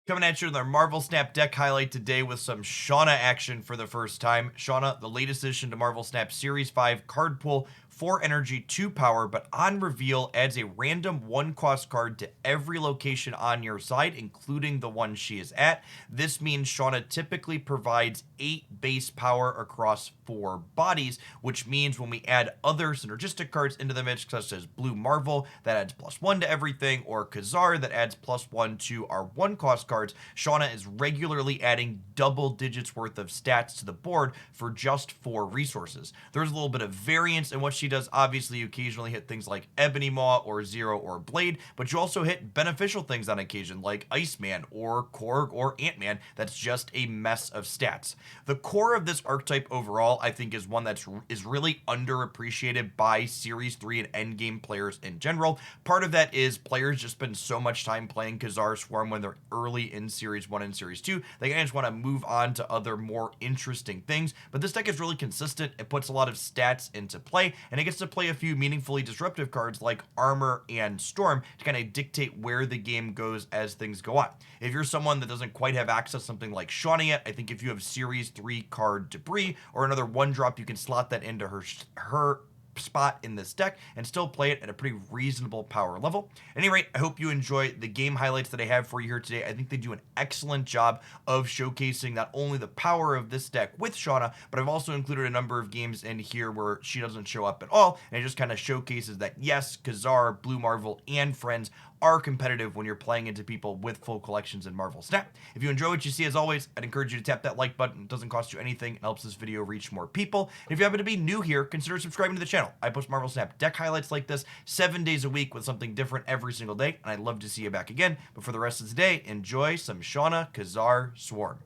Coming at you with our Marvel Snap deck highlight today with some Shanna action for the first time. Shanna, the latest addition to Marvel Snap Series 5 card pool, 4 energy, 2 power, but on reveal adds a random 1-cost card to every location on your side, including the one she is at. This means Shanna typically provides 8 base power across 4 bodies, which means when we add other synergistic cards into the mix, such as Blue Marvel, that adds +1 to everything, or Ka-Zar, that adds +1 to our 1-cost cards, Shanna is regularly adding double digits worth of stats to the board for just 4 resources. There's a little bit of variance in what she does. Obviously, you occasionally hit things like Ebony Maw or Zero or Blade, but you also hit beneficial things on occasion like Iceman or Korg or Ant-Man. That's just a mess of stats. The core of this archetype overall, I think, is one that's really underappreciated by Series 3 and Endgame players in general. Part of that is players just spend so much time playing Ka-Zar Swarm when they're early in Series 1 and Series 2. They kind of just want to move on to other more interesting things, but this deck is really consistent. It puts a lot of stats into play, and it gets to play a few meaningfully disruptive cards like Armor and Storm to kind of dictate where the game goes as things go on. If you're someone that doesn't quite have access to something like Shanna yet, I think if you have Series 3 card Debris or another 1-drop, you can slot that into her spot in this deck and still play it at a pretty reasonable power level. At any rate, I hope you enjoy the game highlights that I have for you here today. I think they do an excellent job of showcasing not only the power of this deck with Shanna, but I've also included a number of games in here where she doesn't show up at all, and it just kind of showcases that yes, Ka-Zar, Blue Marvel, and friends are competitive when you're playing into people with full collections in Marvel Snap. If you enjoy what you see, as always, I'd encourage you to tap that like button. It doesn't cost you anything. It helps this video reach more people. And if you happen to be new here, consider subscribing to the channel. I post Marvel Snap deck highlights like this 7 days a week with something different every single day, and I'd love to see you back again. But for the rest of the day, enjoy some Shanna Ka-Zar Swarm.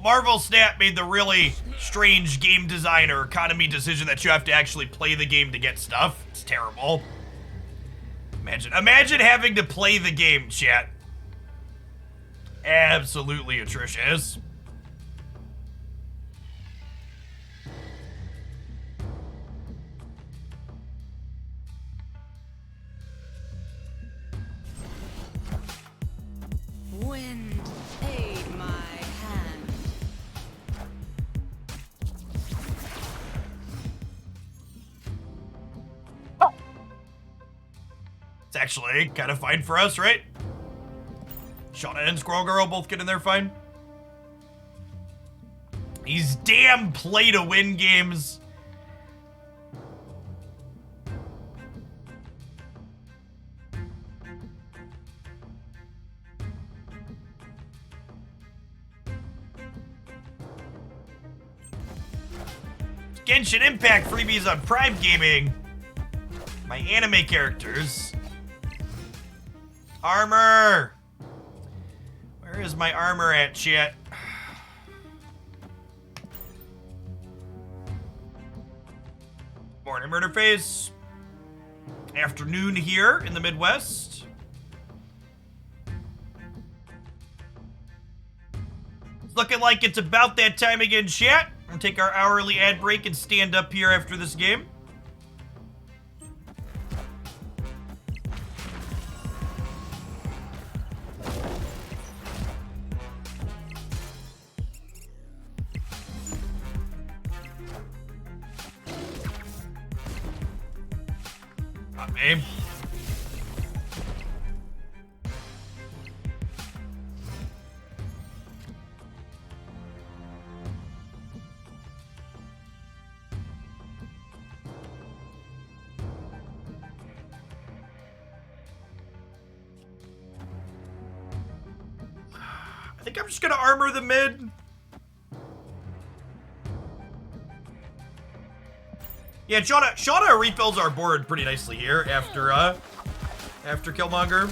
Marvel Snap made the really strange game design or economy decision that you have to actually play the game to get stuff. It's terrible. Imagine having to play the game, chat. Absolutely atrocious. Wind, aid my hand. It's actually kind of fine for us, right? Shanna and Squirrel Girl both get in there fine. These damn play-to-win games. Genshin Impact freebies on Prime Gaming. My anime characters. Armor! Where is my armor at, chat? Morning, Murder Face. Afternoon here in the Midwest. It's looking like it's about that time again, chat. We'll take our hourly ad break and stand up here after this game. Not me. I think I'm just gonna armor the mid. Yeah, Shanna refills our board pretty nicely here after Killmonger.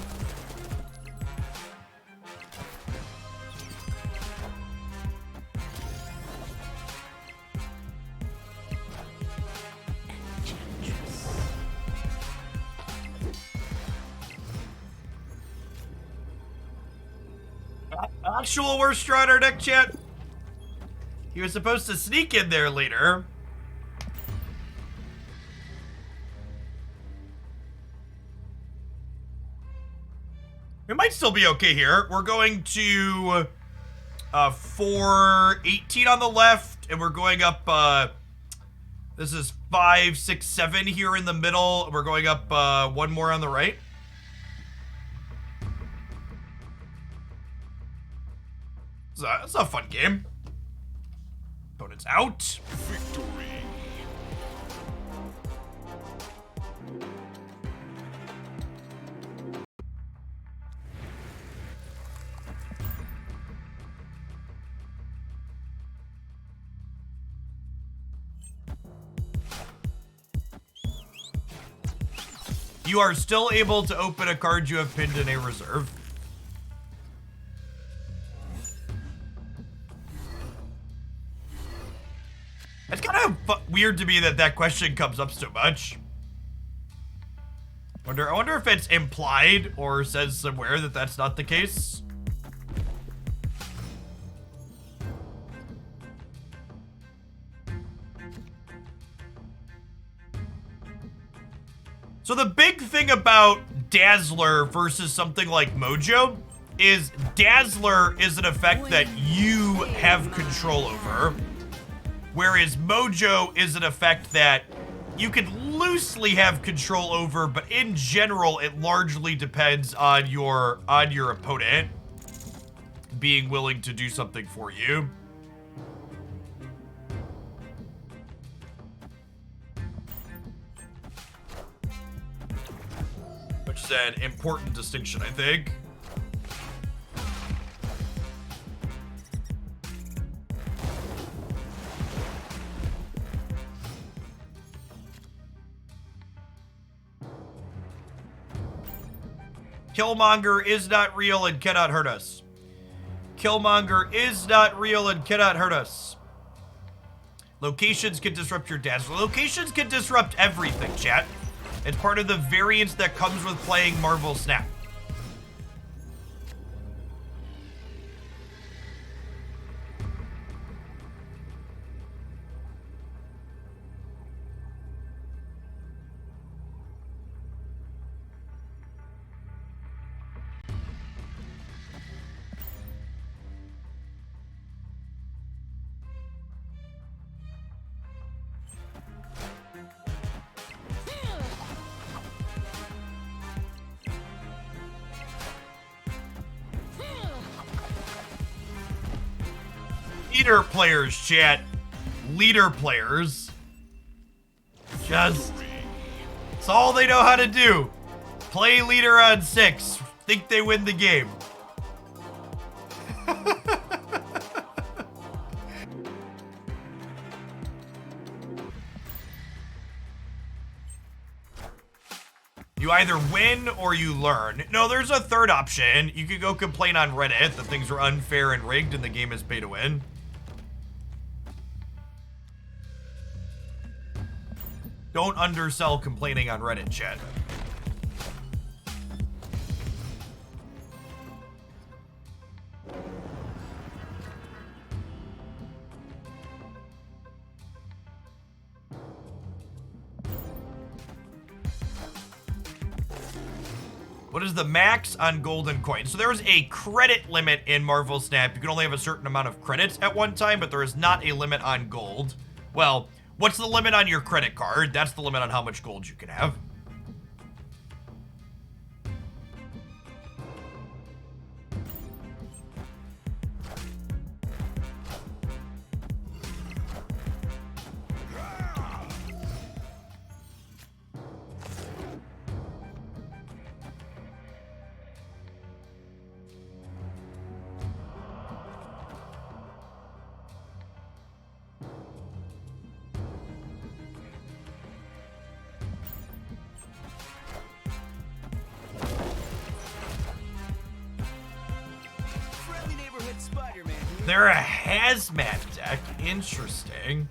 Actual worst draw in our deck, chat. He was supposed to sneak in there later. We might still be okay here. We're going to 418 on the left, and we're going up, this is 5, 6, 7 here in the middle. We're going up one more on the right. It's a fun game. Opponent's out. Victory. You are still able to open a card you have pinned in a reserve. It's kind of weird to me that that question comes up so much. I wonder if it's implied or says somewhere that that's not the case. So the big thing about Dazzler versus something like Mojo is Dazzler is an effect that you have control over, whereas Mojo is an effect that you can loosely have control over, but in general, it largely depends on your opponent being willing to do something for you. Which is an important distinction, I think. Killmonger is not real and cannot hurt us. Killmonger is not real and cannot hurt us. Locations can disrupt your Dazzler. Locations can disrupt everything, chat. It's part of the variance that comes with playing Marvel Snap. Leader players, chat. Leader players. Just, it's all they know how to do. Play leader on 6. Think they win the game. You either win or you learn. No, there's a third option. You could go complain on Reddit that things were unfair and rigged and the game is pay to win. Don't undersell complaining on Reddit, chat. What is the max on golden coins? So there is a credit limit in Marvel Snap. You can only have a certain amount of credits at one time, but there is not a limit on gold. Well, what's the limit on your credit card? That's the limit on how much gold you can have. They're a hazmat deck. Interesting.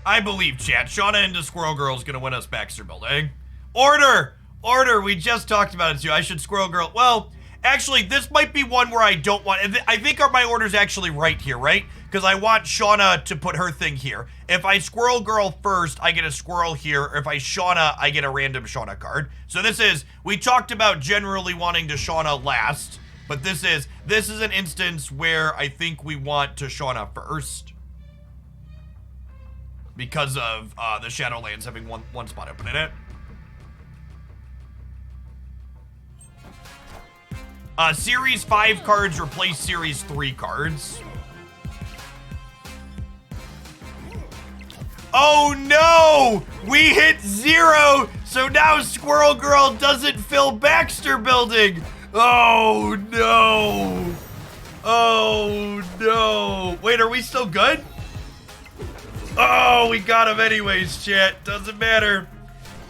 I believe, chat. Shanna into Squirrel Girl is gonna win us Baxter Building. Order! Order, we just talked about it too. I should Squirrel Girl. Well, actually, this might be one where I don't want... I think my order's actually right here, right? Because I want Shanna to put her thing here. If I Squirrel Girl first, I get a squirrel here. Or if I Shanna, I get a random Shanna card. So this is... We talked about generally wanting to Shanna last. But this is an instance where I think we want to Shanna first. Because of the Shadowlands having one spot open in it. Series 5 cards replace Series 3 cards. Oh no! We hit 0! So now Squirrel Girl doesn't fill Baxter Building! Oh no! Oh no! Wait, are we still good? Oh, we got him anyways, chat. Doesn't matter.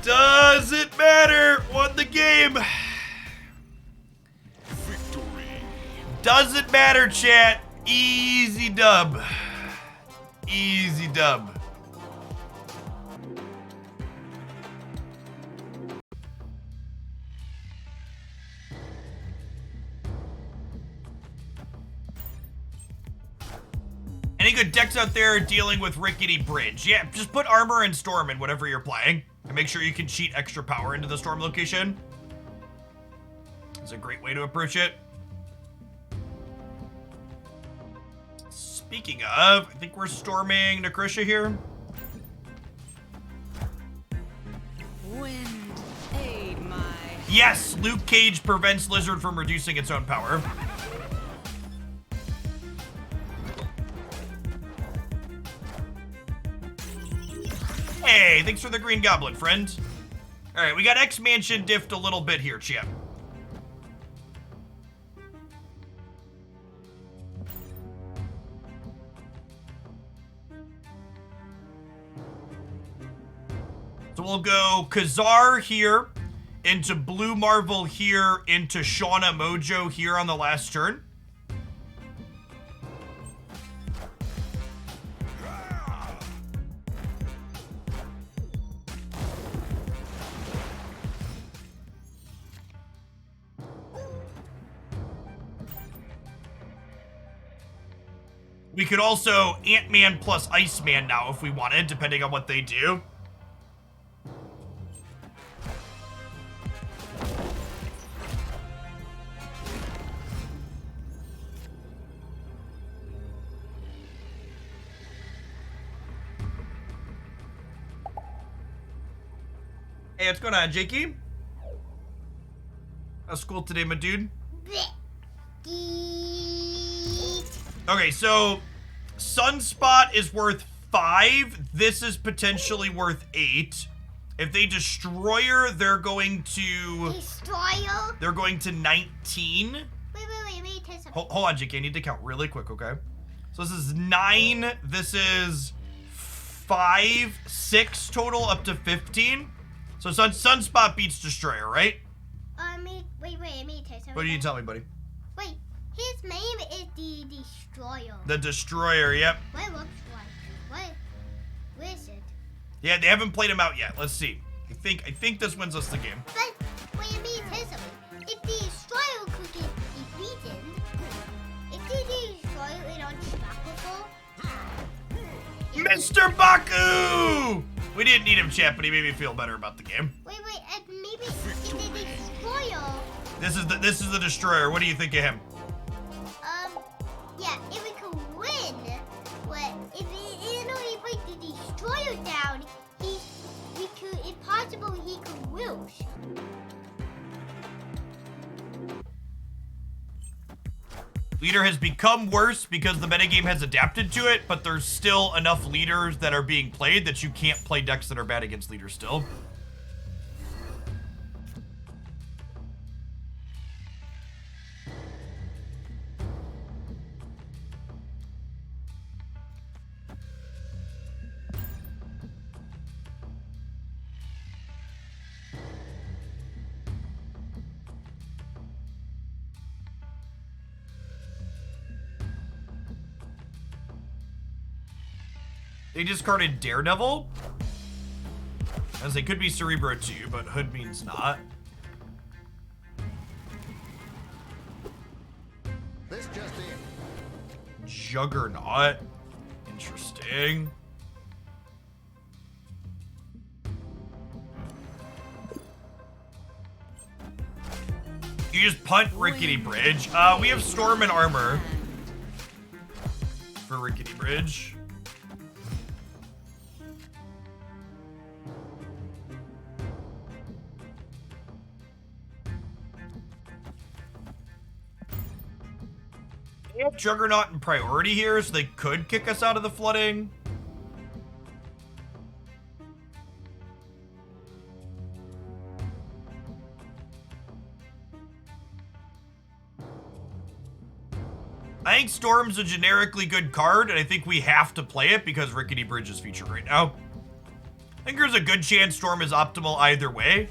Doesn't matter. Won the game. Victory. Doesn't matter, chat. Easy dub. Easy dub. Any good decks out there dealing with Rickety Bridge? Yeah, just put Armor and Storm in whatever you're playing. And make sure you can cheat extra power into the Storm location. It's a great way to approach it. Speaking of, I think we're storming Necrisha here. Wind, aid my... Yes, Luke Cage prevents Lizard from reducing its own power. Hey, thanks for the Green Goblin, friend. All right, we got X-Mansion diffed a little bit here, Chip. So we'll go Ka-Zar here, into Blue Marvel here, into Shanna Mojo here on the last turn. We could also Ant-Man plus Iceman now if we wanted, depending on what they do. Hey, what's going on, Jakey? How's school today, my dude? Okay, so Sunspot is worth 5. This is potentially worth 8. If they destroy her, they're going to... Destroyer? They're going to 19. Wait, let me test something. Hold on, JK, I need to count really quick, okay? So this is 9. This is 5, 6 total, up to 15. So Sunspot beats Destroyer, right? Wait, let me test something. What do you tell me, buddy? Wait, his name is the Destroyer. The Destroyer, yep. What it looks like? Where is it? Yeah, they haven't played him out yet. Let's see. I think this wins us the game. But wait, let me test something. If the Destroyer could get defeated, if the Destroyer is unstoppable, Mr. Baku! We didn't need him, chat, but he made me feel better about the game. wait, maybe if the Destroyer, This is the Destroyer. What do you think of him? yeah, if we could win, but if he put the Destroyer down, it's possible he could lose. Leader has become worse because the metagame has adapted to it, but there's still enough leaders that are being played that you can't play decks that are bad against leaders still. They discarded Daredevil. As they could be Cerebro too, but Hood means not. This just in. Juggernaut. Interesting. You just punt Rickety Bridge. We have Storm and Armor for Rickety Bridge. They have Juggernaut in priority here, so they could kick us out of the flooding. I think Storm's a generically good card, and I think we have to play it because Rickety Bridge is featured right now. I think there's a good chance Storm is optimal either way.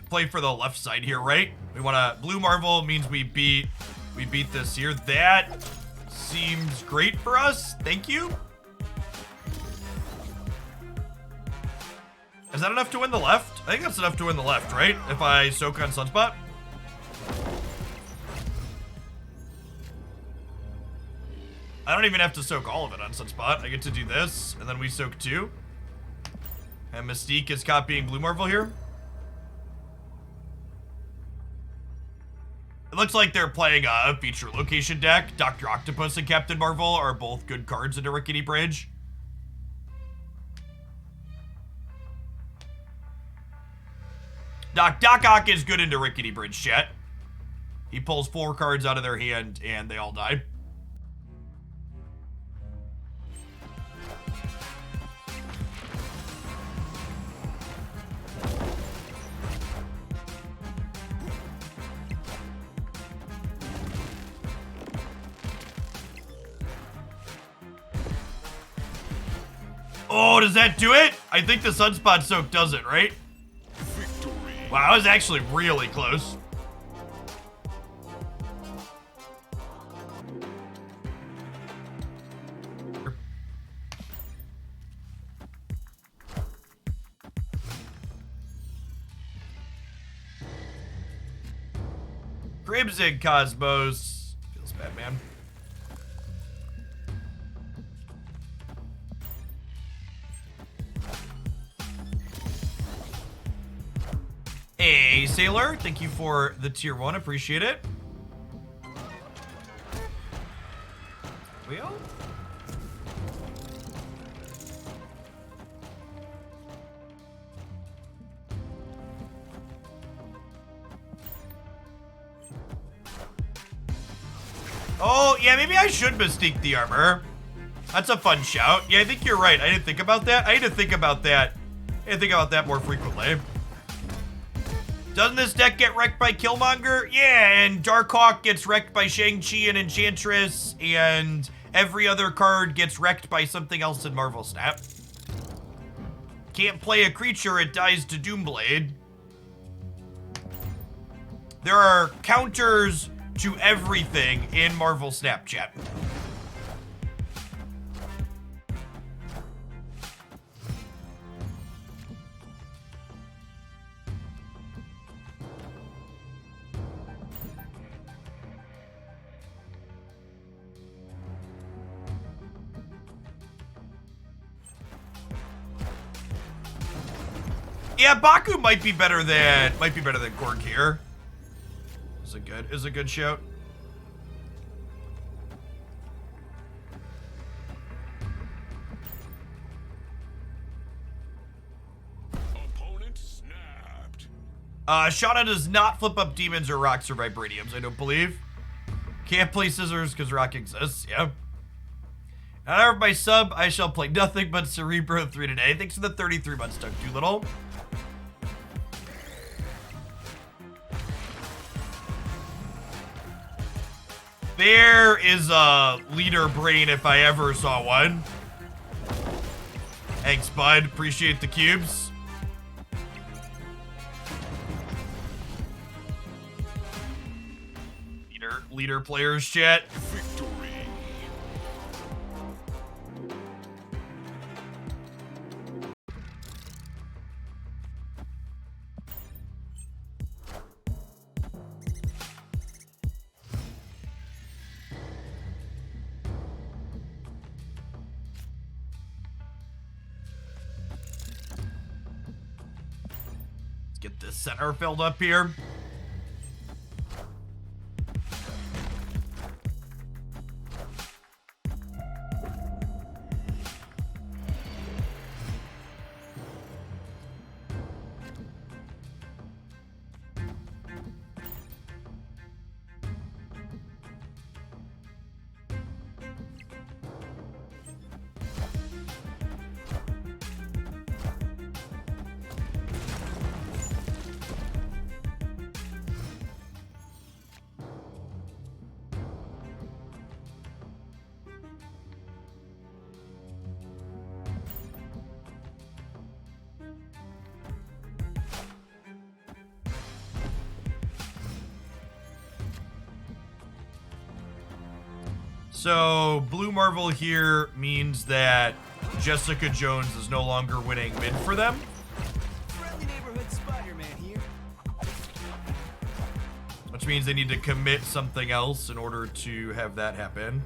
Play for the left side here, right? We want to blue Marvel means we beat this here. That seems great for us. Thank you. Is that enough to win the left? I think that's enough to win the left, right? If I soak on Sunspot. I don't even have to soak all of it on Sunspot. I get to do this, and then we soak 2. And Mystique is copying blue Marvel here. It looks like they're playing a feature location deck. Dr. Octopus and Captain Marvel are both good cards into Rickety Bridge. Doc Ock is good into Rickety Bridge, chat. He pulls 4 cards out of their hand and they all die. Oh, does that do it? I think the Sunspot Soak does it, right? Victory. Wow, that was actually really close. Crimson Cosmos. Feels bad, man. Hey, Sailor, thank you for the tier 1, appreciate it. Wheel? Oh, yeah, maybe I should Mystique the armor. That's a fun shout. Yeah, I think you're right. I didn't think about that. I need to think about that. I need to think about that more frequently. Doesn't this deck get wrecked by Killmonger? Yeah, and Darkhawk gets wrecked by Shang-Chi and Enchantress, and every other card gets wrecked by something else in Marvel Snap. Can't play a creature, it dies to Doomblade. There are counters to everything in Marvel Snapchat. Yeah, Baku might be better than Gorg here. Is a good shout. Opponent snapped. Shanna does not flip up demons or rocks or vibraniums, I don't believe. Can't play scissors because rock exists, yeah. Out of my sub, I shall play nothing but Cerebro 3 today. Thanks for the 33 months, Doug Doolittle. There is a leader brain if I ever saw one. Thanks, bud. Appreciate the cubes. leader players chat. Victory. Let's get this center filled up here. So, Blue Marvel here means that Jessica Jones is no longer winning mid for them. Friendly neighborhood Spider-Man here. Which means they need to commit something else in order to have that happen.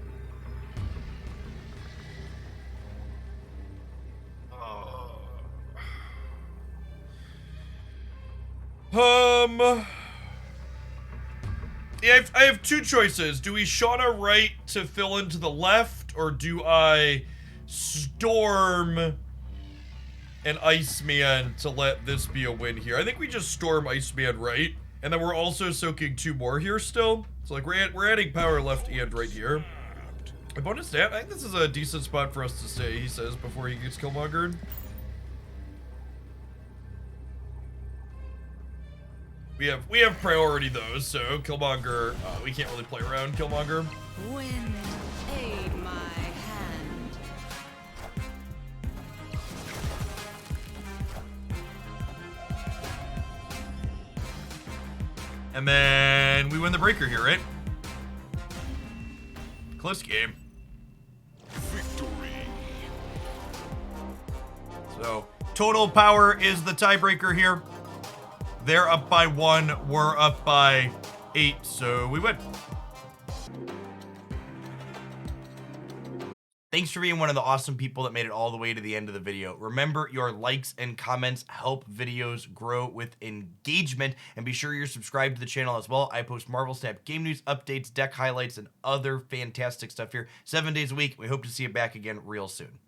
Yeah, I have two choices. Do we Shanna right to fill into the left, or do I storm an Iceman to let this be a win here? I think we just storm Iceman right, and then we're also soaking 2 more here still. So like we're adding power left and right here. A bonus stat. I think this is a decent spot for us to stay, he says, before he gets Killmongered. We have priority though, so Killmonger, we can't really play around Killmonger. Wind, aid my hand. And then we win the breaker here, right? Close game. Victory. So, total power is the tiebreaker here. They're up by 1, we're up by 8, so we win. Thanks for being one of the awesome people that made it all the way to the end of the video. Remember, your likes and comments help videos grow with engagement, and be sure you're subscribed to the channel as well. I post Marvel Snap game news, updates, deck highlights, and other fantastic stuff here 7 days a week. We hope to see you back again real soon.